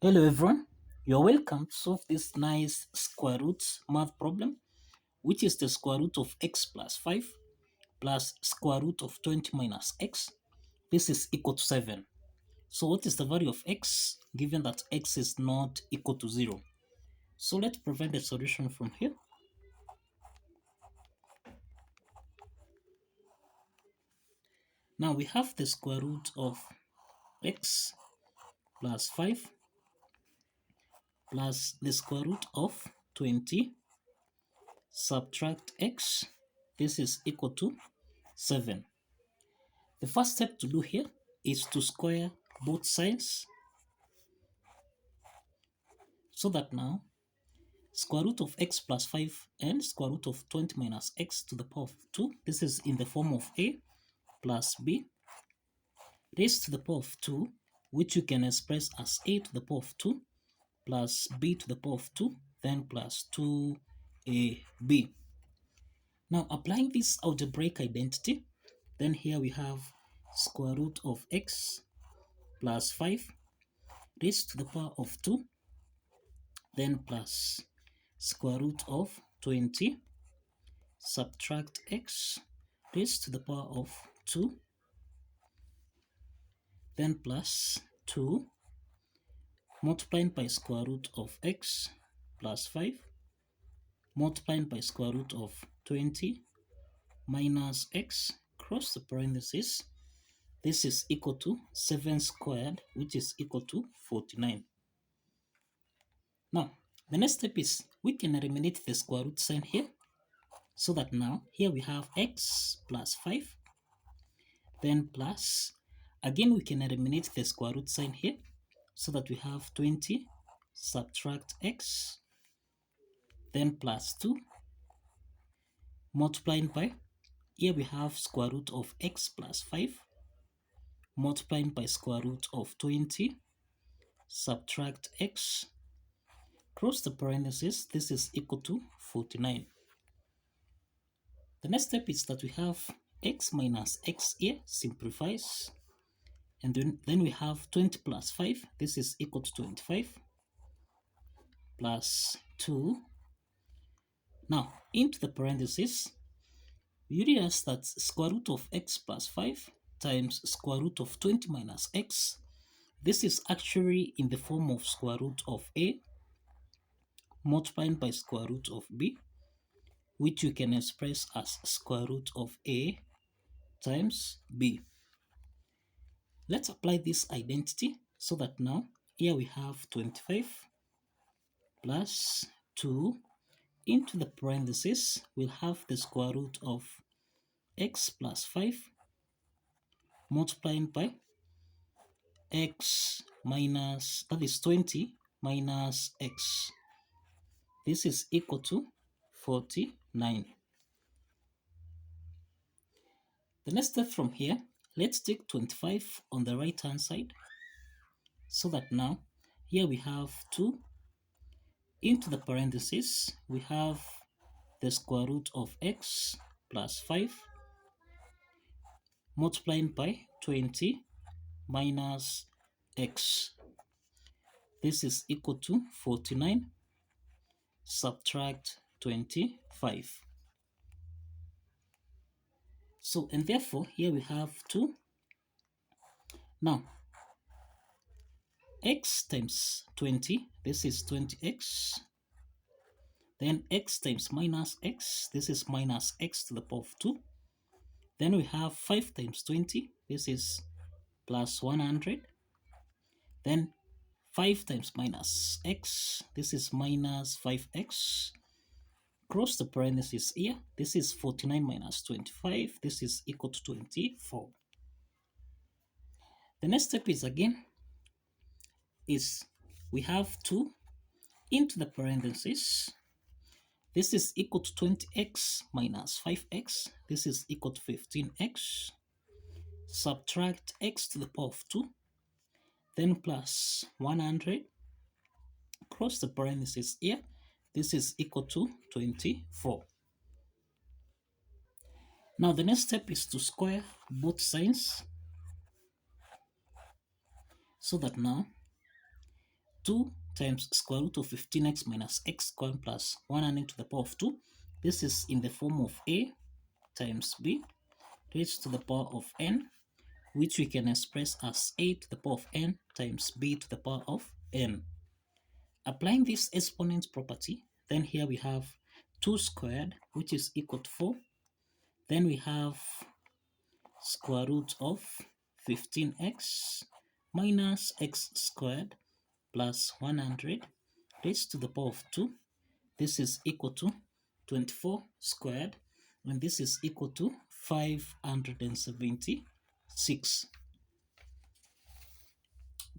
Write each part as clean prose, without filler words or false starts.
Hello everyone, you're welcome to solve this nice square root math problem, which is the square root of x plus 5 plus square root of 20 minus x. This is equal to 7. So what is the value of x given that x is not equal to 0? So let's prevent the solution from here. Now we have the square root of x plus 5 plus the square root of 20 subtract x. This is equal to 7. The first step to do here is to square both sides, so that now square root of x plus 5 and square root of 20 minus x to the power of 2, this is in the form of a plus b raised to the power of 2, which you can express as a to the power of 2 plus b to the power of 2, then plus 2ab. Now applying this algebraic identity, then here we have square root of x plus 5 raised to the power of 2, then plus square root of 20 subtract x raised to the power of 2, then plus 2 multiplied by square root of x plus 5 multiplied by square root of 20 minus x cross the parentheses. This is equal to 7 squared, which is equal to 49. Now, the next step is we can eliminate the square root sign here, so that now here we have x plus 5, then plus, again we can eliminate the square root sign here, so that we have 20 subtract x, then plus 2 multiplied by, here we have square root of x plus 5 multiplied by square root of 20 subtract x cross the parentheses. This is equal to 49. The next step is that we have x minus x here simplifies, and then we have 20 plus 5, this is equal to 25, plus 2. Now into the parentheses, we realize that square root of x plus 5 times square root of 20 minus x, this is actually in the form of square root of a multiplied by square root of b, which you can express as square root of a times b. Let's apply this identity, so that now here we have 25 plus 2 into the parentheses, we'll have the square root of x plus 5 multiplied by x minus, that is 20 minus x. This is equal to 49. The next step from here, let's take 25 on the right hand side, so that now here we have 2 into the parentheses, we have the square root of x plus 5 multiplied by 20 minus x. This is equal to 49 subtract 25. So, and therefore here we have 2. Now x times 20, this is 20x, then x times minus x, this is minus x to the power of 2, then we have 5 times 20, this is plus 100, then 5 times minus x, this is minus 5x, cross the parentheses here, this is 49 minus 25, this is equal to 24. The next step is again, is we have 2 into the parentheses, this is equal to 20x minus 5x, this is equal to 15x, subtract x to the power of 2, then plus 100, cross the parentheses here, this is equal to 24. Now the next step is to square both sides, so that now 2 times square root of 15x minus x squared plus 100 to the power of 2. This is in the form of a times b raised to the power of n, which we can express as a to the power of n times b to the power of n. Applying this exponent property, then here we have 2 squared, which is equal to 4. Then we have square root of 15x minus x squared plus 100 raised to the power of 2. This is equal to 24 squared, and this is equal to 576.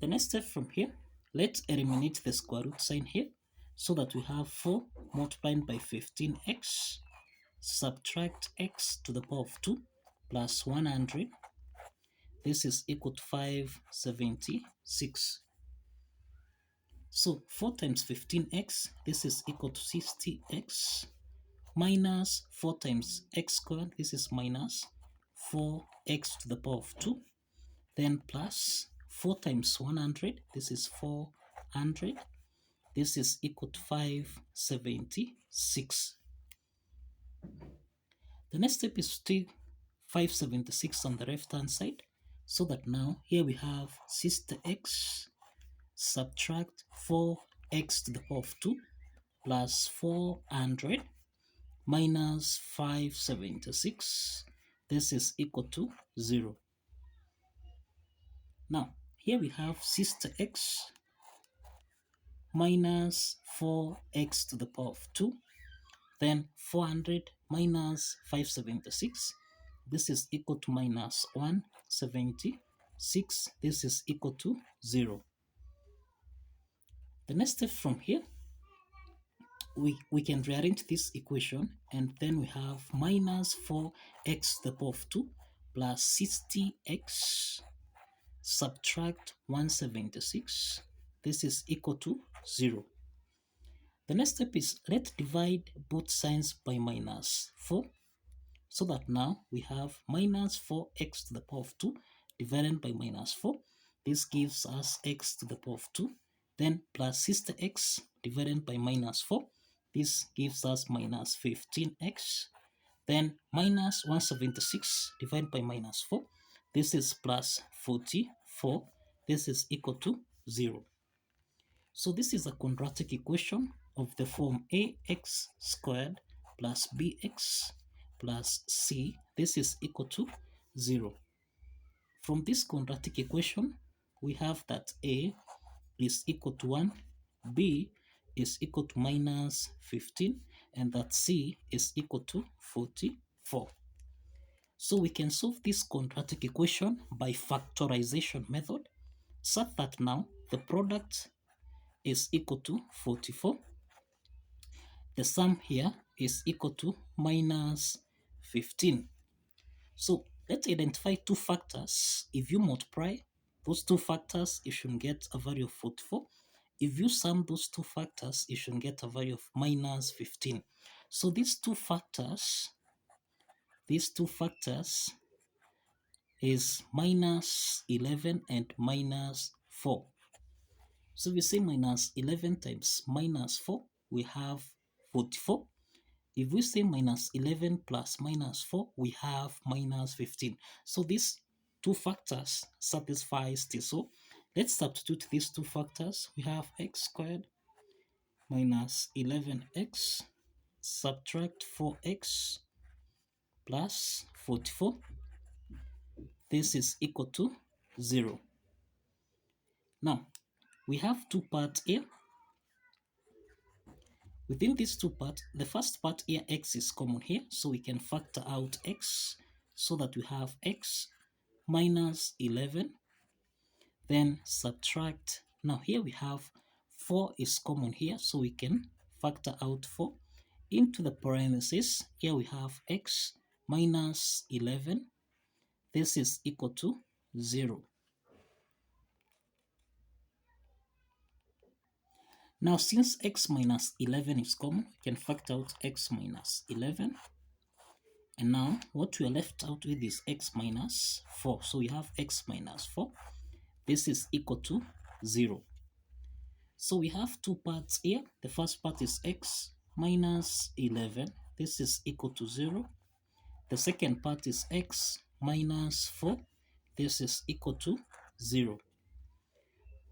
The next step from here, let's eliminate the square root sign here so that we have 4 multiplied by 15x, subtract x to the power of 2 plus 100. This is equal to 576. So 4 times 15x, this is equal to 60x, minus 4 times x squared, this is minus 4x to the power of 2, then plus 4 times 100, this is 400, this is equal to 576. The next step is still 576 on the left hand side, so that now here we have 60x, subtract 4x to the power of 2 plus 400 minus 576. This is equal to 0. Now, here we have 60x minus 4x to the power of 2. Then 400 minus 576. This is equal to minus 176. This is equal to 0. The next step from here, we can rearrange this equation, and then we have minus 4x to the power of 2 plus 60x subtract 176. This is equal to 0. The next step is let's divide both signs by minus 4, so that now we have minus 4x to the power of 2 divided by minus 4. This gives us x to the power of 2. Then plus 60x divided by minus 4. This gives us minus 15x. Then minus 176 divided by minus 4. This is plus 44. This is equal to 0. So this is a quadratic equation of the form ax squared plus bx plus c. This is equal to 0. From this quadratic equation, we have that a is equal to 1, b is equal to minus 15, and that c is equal to 44. So we can solve this quadratic equation by factorization method, such that now the product is equal to 44. The sum here is equal to minus 15. So let's identify two factors. If you multiply those two factors, you should get a value of 44. If you sum those two factors, you should get a value of minus 15. So these two factors is minus 11 and minus 4. So we say minus 11 times minus 4, we have 44. If we say minus 11 plus minus 4, we have minus 15. So these two factors satisfies this. So let's substitute these two factors. We have x squared minus 11x subtract 4x plus 44. This is equal to 0. Now, we have two parts here. Within these two parts, the first part here, x is common here, so we can factor out x so that we have x minus 11, then subtract. Now here we have 4 is common here, so we can factor out 4 into the parentheses. Here we have x minus 11. This is equal to 0. Now, since x minus 11 is common, we can factor out x minus 11. And now, what we are left out with is x minus 4. So we have x minus 4. This is equal to 0. So we have two parts here. The first part is x minus 11. This is equal to 0. The second part is x minus 4. This is equal to 0.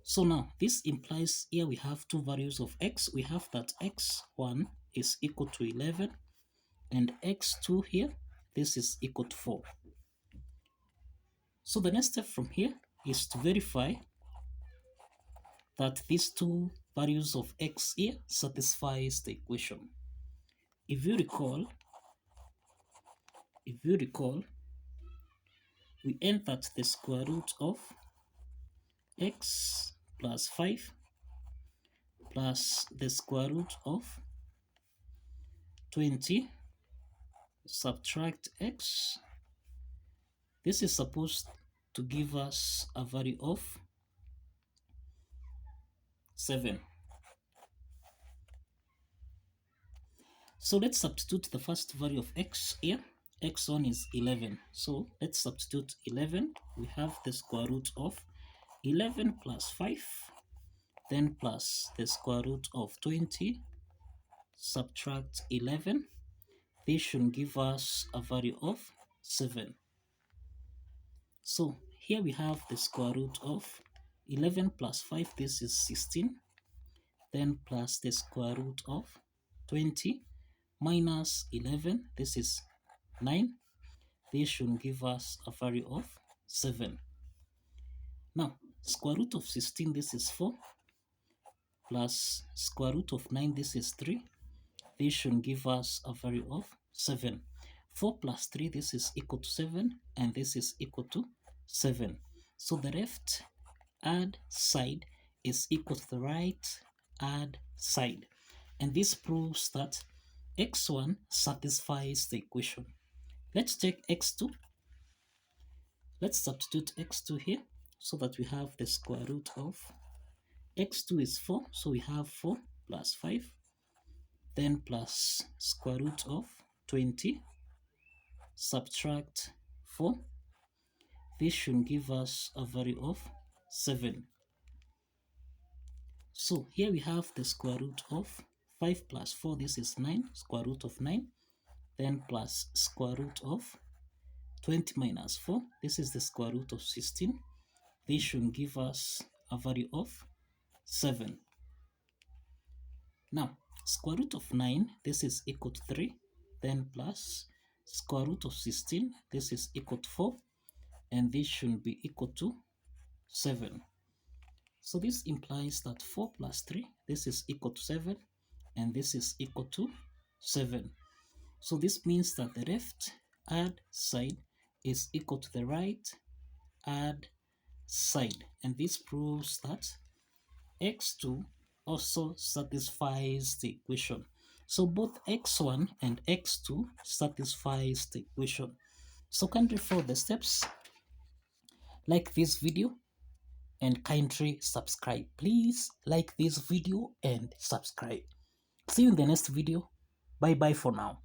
So now this implies here we have two values of x. We have that x1 is equal to 11 and x2 here, this is equal to 4. So the next step from here is to verify that these two values of x here satisfies the equation. If you recall, we end that the square root of x plus 5 plus the square root of 20 subtract x. This is supposed to give us a value of 7. So let's substitute the first value of x here. X1 is 11. So let's substitute 11. We have the square root of 11 plus 5, then plus the square root of 20, subtract 11. This should give us a value of 7. So here we have the square root of 11 plus 5, this is 16, then plus the square root of 20 minus 11, this is 9. This should give us a value of 7. Now, square root of 16, this is 4, plus square root of 9, this is 3. This should give us a value of 7. 4 plus 3, this is equal to 7, and this is equal to 7. So the left hand side is equal to the right hand side. And this proves that x1 satisfies the equation. Let's check x2. Let's substitute x2 here so that we have the square root of x2 is 4. So we have 4 plus 5, then plus square root of 20, subtract 4. This should give us a value of 7. So here we have the square root of 5 plus 4, this is 9, square root of 9, then plus square root of 20 minus 4, this is the square root of 16. This should give us a value of 7. Now, square root of 9, this is equal to 3, then plus square root of 16, this is equal to 4, and this should be equal to 7. So this implies that 4 plus 3, this is equal to 7, and this is equal to 7. So this means that the left hand side is equal to the right hand side, and this proves that x2 also satisfies the equation. So both x1 and x2 satisfies the equation. So kindly follow the steps, like this video, and kindly subscribe. Please like this video and subscribe. See you in the next video. Bye bye for now.